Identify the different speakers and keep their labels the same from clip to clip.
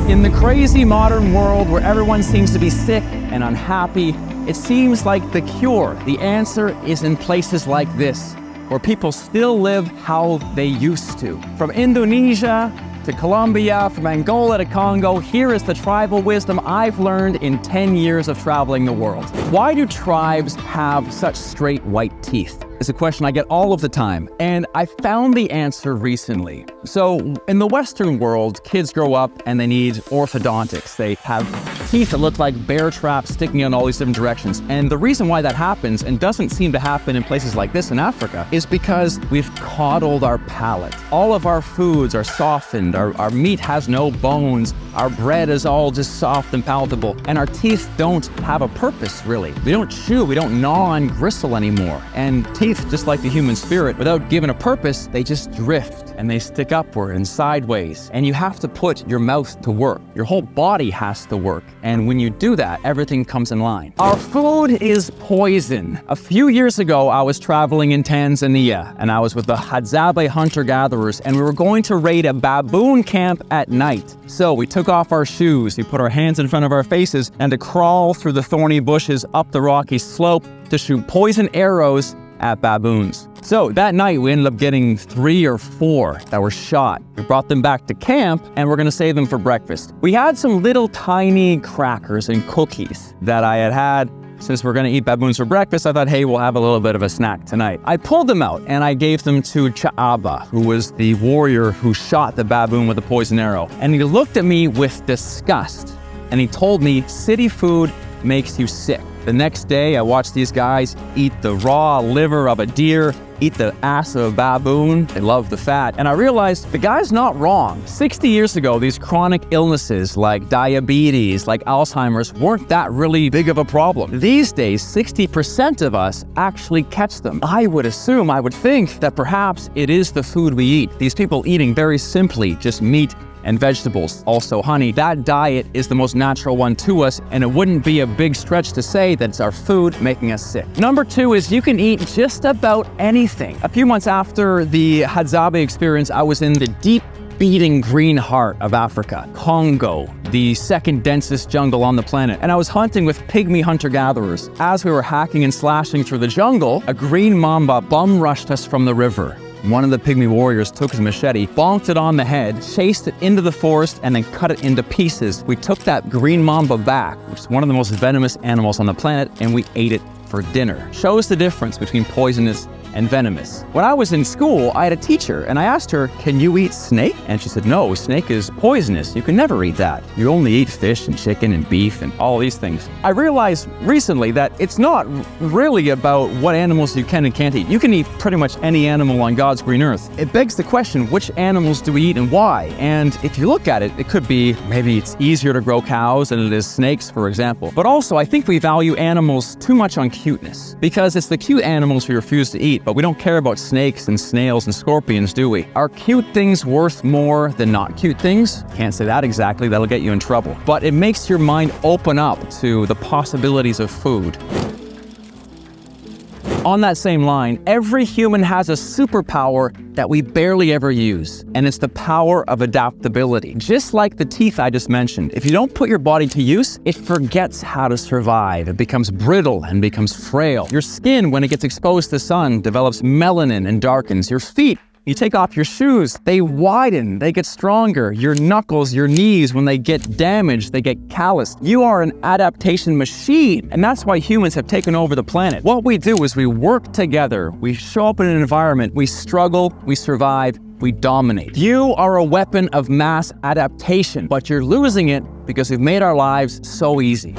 Speaker 1: In the crazy modern world where everyone seems to be sick and unhappy, it seems like the cure, the answer is in places like this, where people still live how they used to. From Indonesia to Colombia, from Angola to Congo, here is the tribal wisdom I've learned in 10 years of traveling the world. Why do tribes have such straight white teeth? It's a question I get all of the time, and I found the answer recently. So in the Western world, kids grow up and they need orthodontics. They have teeth that look like bear traps sticking in all these different directions. And the reason why that happens, and doesn't seem to happen in places like this in Africa, is because we've coddled our palate. All of our foods are softened, our meat has no bones, our bread is all just soft and palatable, and our teeth don't have a purpose, really. We don't chew, we don't gnaw and gristle anymore. And teeth, just like the human spirit, without giving a purpose, they just drift and they stick upward and sideways. And you have to put your mouth to work. Your whole body has to work. And when you do that, everything comes in line. Our food is poison. A few years ago, I was traveling in Tanzania and I was with the Hadza hunter-gatherers, and we were going to raid a baboon camp at night. So we took off our shoes, we put our hands in front of our faces, and to crawl through the thorny bushes up the rocky slope to shoot poison arrows at baboons. So that night we ended up getting 3 or 4 that were shot. We brought them back to camp and we're gonna save them for breakfast. We had some little tiny crackers and cookies that I had. Since we're gonna eat baboons for breakfast, I thought, hey, we'll have a little bit of a snack tonight. I pulled them out and I gave them to Cha'aba, who was the warrior who shot the baboon with a poison arrow. And he looked at me with disgust and he told me, city food makes you sick. The next day, I watched these guys eat the raw liver of a deer, eat the ass of a baboon. They love the fat. And I realized the guy's not wrong. 60 years ago, these chronic illnesses like diabetes, like Alzheimer's, weren't that really big of a problem. These days, 60% of us actually catch them. I would think that perhaps it is the food we eat. These people eating very simply just meat and vegetables, also honey. That diet is the most natural one to us, and it wouldn't be a big stretch to say that it's our food making us sick. Number 2 is you can eat just about anything. A few months after the Hadza experience, I was in the deep beating green heart of Africa, Congo, the second densest jungle on the planet. And I was hunting with pygmy hunter-gatherers. As we were hacking and slashing through the jungle, a green mamba bum rushed us from the river. One of the pygmy warriors took his machete, bonked it on the head, chased it into the forest, and then cut it into pieces. We took that green mamba back, which is one of the most venomous animals on the planet, and we ate it for dinner. Shows the difference between poisonous and venomous. When I was in school, I had a teacher, and I asked her, can you eat snake? And she said, no, snake is poisonous. You can never eat that. You only eat fish and chicken and beef and all these things. I realized recently that it's not really about what animals you can and can't eat. You can eat pretty much any animal on God's green earth. It begs the question, which animals do we eat and why? And if you look at it, it could be maybe it's easier to grow cows than it is snakes, for example. But also, I think we value animals too much on cuteness, because it's the cute animals we refuse to eat. But we don't care about snakes and snails and scorpions, do we? Are cute things worth more than not cute things? Can't say that exactly, that'll get you in trouble. But it makes your mind open up to the possibilities of food. On that same line, every human has a superpower that we barely ever use, and it's the power of adaptability. Just like the teeth I just mentioned, if you don't put your body to use, it forgets how to survive. It becomes brittle and becomes frail. Your skin, when it gets exposed to the sun, develops melanin and darkens. Your feet, you take off your shoes, they widen, they get stronger. Your knuckles, your knees, when they get damaged, they get calloused. You are an adaptation machine, and that's why humans have taken over the planet. What we do is we work together, we show up in an environment, we struggle, we survive, we dominate. You are a weapon of mass adaptation, but you're losing it because we've made our lives so easy.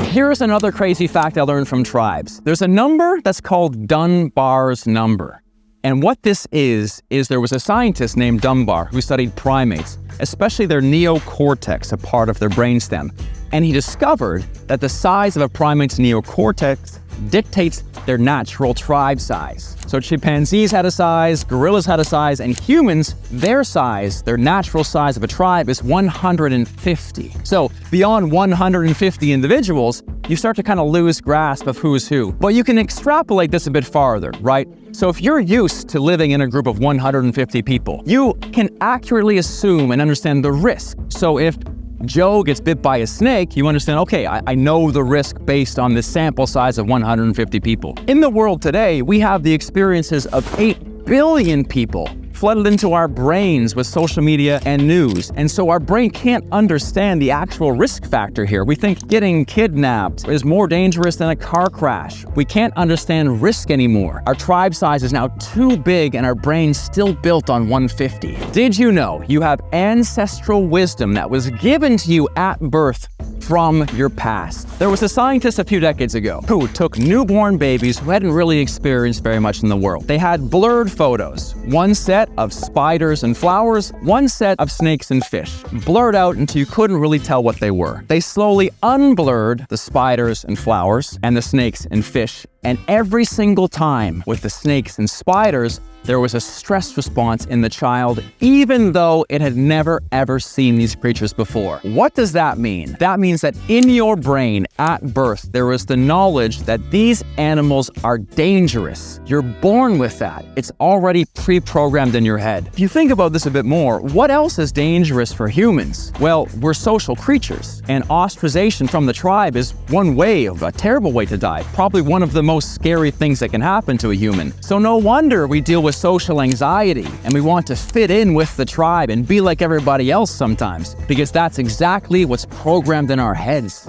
Speaker 1: Here's another crazy fact I learned from tribes. There's a number that's called Dunbar's number. And what this is there was a scientist named Dunbar who studied primates, especially their neocortex, a part of their brainstem. And he discovered that the size of a primate's neocortex dictates their natural tribe size. So chimpanzees had a size, gorillas had a size, and humans, their size, their natural size of a tribe is 150. So beyond 150 individuals, you start to kind of lose grasp of who's who. But you can extrapolate this a bit farther, right? So if you're used to living in a group of 150 people, you can accurately assume and understand the risk. So if Joe gets bit by a snake, you understand, okay, I know the risk based on the sample size of 150 people. In the world today, we have the experiences of 8 billion people flooded into our brains with social media and news. And so our brain can't understand the actual risk factor here. We think getting kidnapped is more dangerous than a car crash. We can't understand risk anymore. Our tribe size is now too big and our brain's still built on 150. Did you know you have ancestral wisdom that was given to you at birth from your past? There was a scientist a few decades ago who took newborn babies who hadn't really experienced very much in the world. They had blurred photos, one set of spiders and flowers, one set of snakes and fish, blurred out until you couldn't really tell what they were. They slowly unblurred the spiders and flowers and the snakes and fish, and every single time with the snakes and spiders, there was a stress response in the child, even though it had never ever seen these creatures before. What does that mean? That means that in your brain at birth, there is the knowledge that these animals are dangerous. You're born with that. It's already pre-programmed in your head. If you think about this a bit more, what else is dangerous for humans? Well, we're social creatures, and ostracization from the tribe is one way, a terrible way to die. Probably one of the most scary things that can happen to a human. So no wonder we deal with social anxiety, and we want to fit in with the tribe and be like everybody else sometimes, because that's exactly what's programmed in our heads.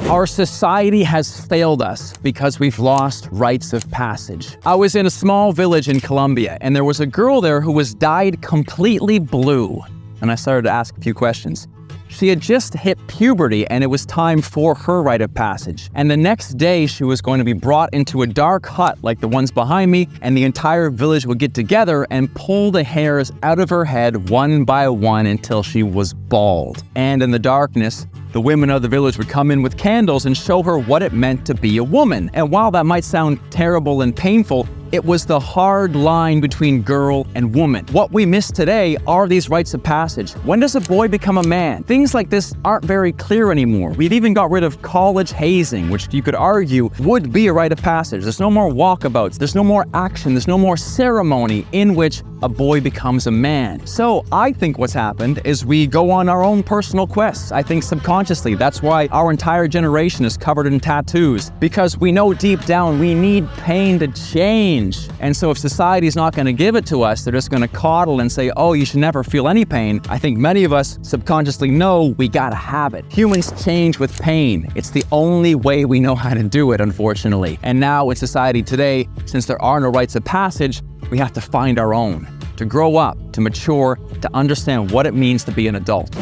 Speaker 1: Our society has failed us because we've lost rites of passage. I was in a small village in Colombia, and there was a girl there who was dyed completely blue. And I started to ask a few questions. She had just hit puberty and it was time for her rite of passage. And the next day she was going to be brought into a dark hut like the ones behind me, and the entire village would get together and pull the hairs out of her head one by one until she was bald. And in the darkness, the women of the village would come in with candles and show her what it meant to be a woman. And while that might sound terrible and painful, it was the hard line between girl and woman. What we miss today are these rites of passage. When does a boy become a man? Things like this aren't very clear anymore. We've even got rid of college hazing, which you could argue would be a rite of passage. There's no more walkabouts. There's no more action. There's no more ceremony in which a boy becomes a man. So I think what's happened is we go on our own personal quests. I think subconsciously, that's why our entire generation is covered in tattoos, because we know deep down we need pain to change. And so if society's not going to give it to us, they're just going to coddle and say, oh, you should never feel any pain. I think many of us subconsciously know we gotta have it. Humans change with pain. It's the only way we know how to do it, unfortunately. And now in society today, since there are no rites of passage, we have to find our own, to grow up, to mature, to understand what it means to be an adult.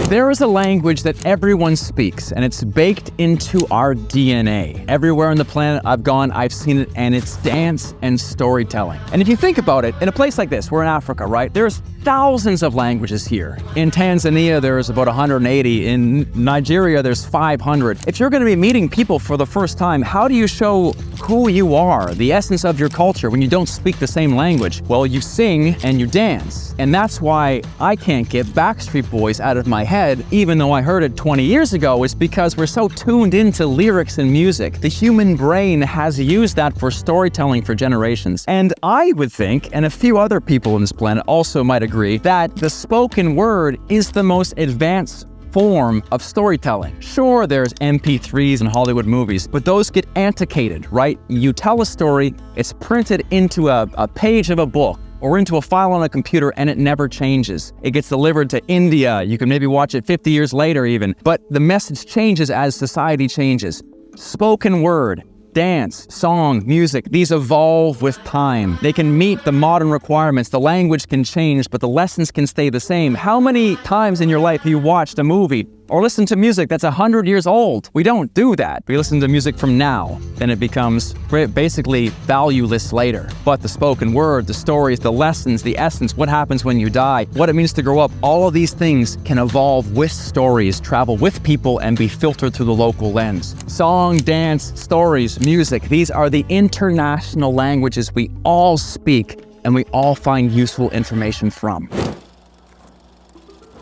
Speaker 1: There is a language that everyone speaks, and it's baked into our DNA. Everywhere on the planet I've gone, I've seen it, and it's dance and storytelling. And if you think about it, in a place like this, we're in Africa, right? There's thousands of languages here. In Tanzania, there's about 180. In Nigeria, there's 500. If you're going to be meeting people for the first time, how do you show who you are, the essence of your culture, when you don't speak the same language? Well, you sing and you dance. And that's why I can't get Backstreet Boys out of my head, even though I heard it 20 years ago, is because we're so tuned into lyrics and music. The human brain has used that for storytelling for generations. And I would think, and a few other people on this planet also might agree, that the spoken word is the most advanced form of storytelling. Sure, there's MP3s and Hollywood movies, but those get antiquated, right? You tell a story, it's printed into a page of a book or into a file on a computer, and it never changes. It gets delivered to India. You can maybe watch it 50 years later even, but the message changes as society changes. Spoken word, dance, song, music, these evolve with time. They can meet the modern requirements. The language can change, but the lessons can stay the same. How many times in your life have you watched a movie or listened to music that's 100 years old? We don't do that. We listen to music from now. Then it becomes basically valueless later. But the spoken word, the stories, the lessons, the essence, what happens when you die, what it means to grow up, all of these things can evolve with stories, travel with people, and be filtered through the local lens. Song, dance, stories, music, these are the international languages we all speak and we all find useful information from.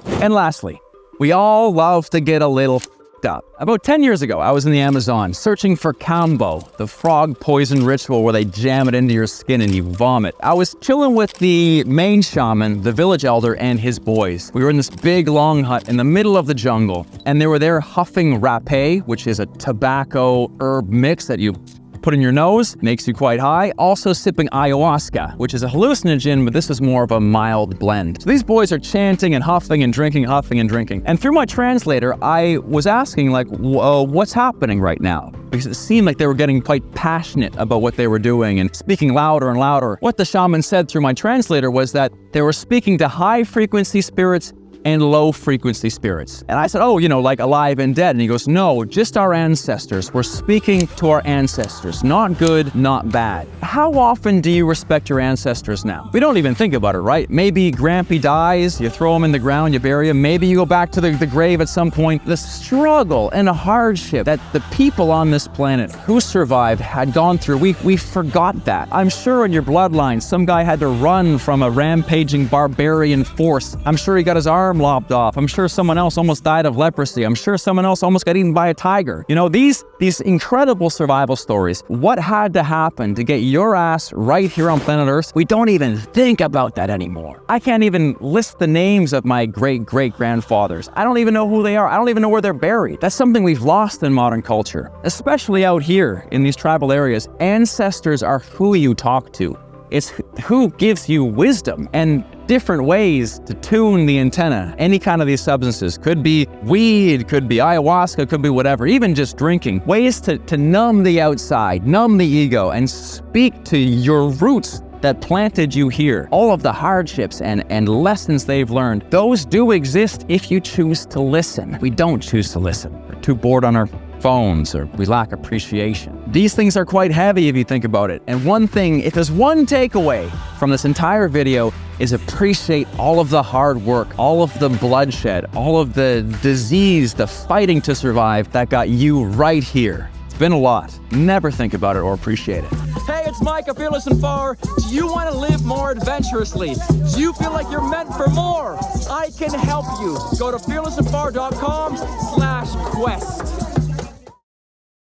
Speaker 1: And lastly, We all love to get a little f***ed up. About 10 years ago, I was in the Amazon searching for kambo, the frog poison ritual where they jam it into your skin and you vomit. I was chilling with the main shaman, the village elder, and his boys. We were in this big long hut in the middle of the jungle, and they were there huffing rapé, which is a tobacco herb mix that you put in your nose, makes you quite high. Also sipping ayahuasca, which is a hallucinogen, but this is more of a mild blend. So these boys are chanting and huffing and drinking, huffing and drinking. And through my translator, I was asking like, what's happening right now? Because it seemed like they were getting quite passionate about what they were doing and speaking louder and louder. What the shaman said through my translator was that they were speaking to high frequency spirits and low frequency spirits. And I said, oh, you know, like alive and dead. And he goes, no, just our ancestors. We're speaking to our ancestors. Not good, not bad. How often do you respect your ancestors now? We don't even think about it, right? Maybe Grampy dies, you throw him in the ground, you bury him. Maybe you go back to the grave at some point. The struggle and the hardship that the people on this planet who survived had gone through, we forgot that. I'm sure in your bloodline, some guy had to run from a rampaging barbarian force. I'm sure he got his arm lopped off. I'm sure someone else almost died of leprosy. I'm sure someone else almost got eaten by a tiger. You know, these incredible survival stories, what had to happen to get your ass right here on planet Earth? We don't even think about that anymore. I can't even list the names of my great-great-grandfathers. I don't even know who they are. I don't even know where they're buried. That's something we've lost in modern culture, especially out here in these tribal areas. Ancestors are who you talk to. It's who gives you wisdom and different ways to tune the antenna. Any kind of these substances. Could be weed, could be ayahuasca, could be whatever. Even just drinking. Ways to numb the outside, numb the ego, and speak to your roots that planted you here. All of the hardships and lessons they've learned, those do exist if you choose to listen. We don't choose to listen. We're too bored on our phones, or we lack appreciation. These things are quite heavy if you think about it. And one thing, if there's one takeaway from this entire video, is appreciate all of the hard work, all of the bloodshed, all of the disease, the fighting to survive that got you right here. It's been a lot. Never think about it or appreciate it. Hey, it's Mike of Fearless and Far. Do you want to live more adventurously? Do you feel like you're meant for more? I can help you. Go to fearlessandfar.com/quest.